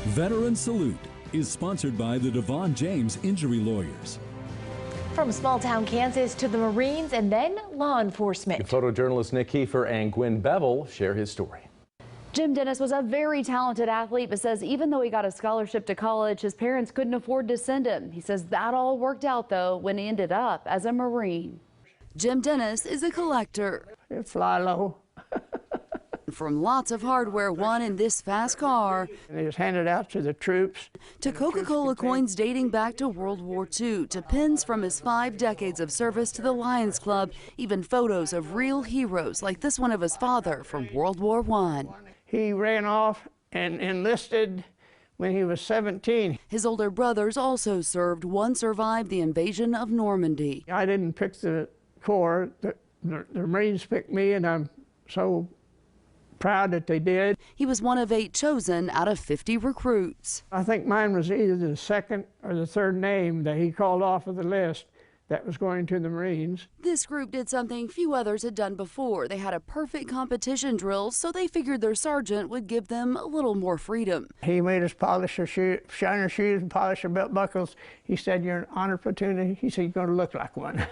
Veteran Salute is sponsored by the Devon James Injury Lawyers. From small-town Kansas to the Marines and then law enforcement. Photojournalist Nick Kiefer and Gwen Bevel share his story. Jim Dennis was a very talented athlete, but says even though he got a scholarship to college, his parents couldn't afford to send him. He says that all worked out, though, when he ended up as a Marine. Jim Dennis is a collector. It fly low. From lots of hardware won in this fast car, And it was handed out to the troops. to Coca-Cola coins dating back to World War II, to pins from his 5 decades of service to the Lions Club, even photos of real heroes like this one of his father from World War I. He ran off and enlisted when he was 17. His older brothers also served. One survived the invasion of Normandy. I didn't pick the Corps. The Marines picked me, and I'm so proud that they did. He was one of 8 chosen out of 50 recruits. I think mine was either the second or the third name that he called off of the list that was going to the Marines. This group did something few others had done before. They had a perfect competition drill, so they figured their sergeant would give them a little more freedom. He made us polish our shoes, shine our shoes and polish our belt buckles. He said, "You're an honor platoon." He said, "You're going to look like one."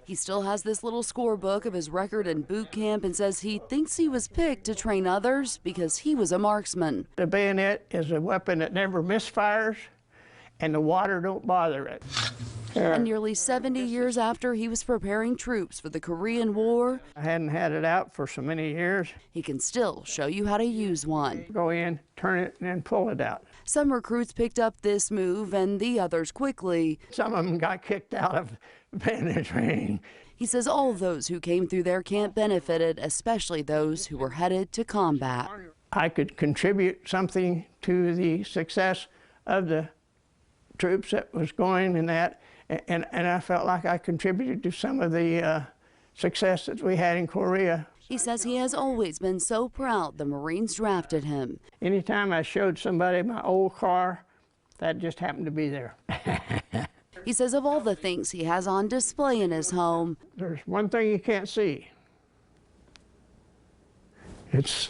He still has this little scorebook of his record in boot camp and says he thinks he was picked to train others because he was a marksman. The bayonet is a weapon that never misfires, and the water don't bother it. And nearly 70 years after he was preparing troops for the Korean War, I hadn't had it out for so many years. he can still show you how to use one. Go in, turn it, and then pull it out. Some recruits picked up this move and the others quickly. Some of them got kicked out of bayonet training. He says all those who came through their camp benefited, especially those who were headed to combat. I could contribute something to the success of the troops that was going in that, and I felt like I contributed to some of the success that we had in Korea. He says he has always been so proud the Marines drafted him. Anytime I showed somebody my old car, that just happened to be there. He says of all the things he has on display in his home, There's one thing you can't see. It's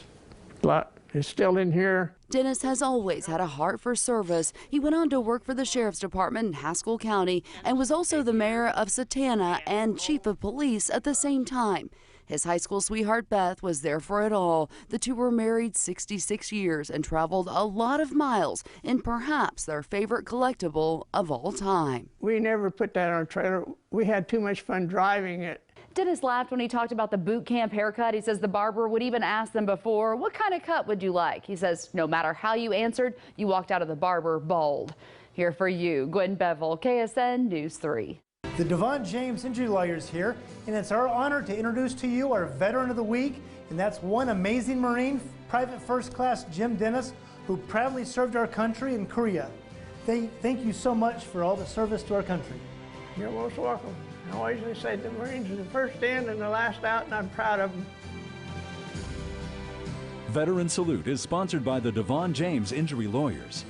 still in here. Dennis has always had a heart for service. He went on to work for the Sheriff's Department in Haskell County and was also the mayor of Satana and chief of police at the same time. His high school sweetheart Beth was there for it all. The two were married 66 years and traveled a lot of miles in perhaps their favorite collectible of all time. We never put that on a trailer. We had too much fun driving it. Dennis laughed when he talked about the boot camp haircut. He says the barber would even ask them before, "What kind of cut would you like?" He says no matter how you answered, you walked out of the barber bald. Here for you, Gwen Bevel, KSN News 3. The Devon James Injury Lawyers here, and it's our honor to introduce to you our Veteran of the Week, and that's one amazing Marine, Private First Class Jim Dennis, who proudly served our country in Korea. Thank you so much for all the service to our country. You're most welcome. I always say the Marines are the first in and the last out, and I'm proud of them. Veteran Salute is sponsored by the Devon James Injury Lawyers.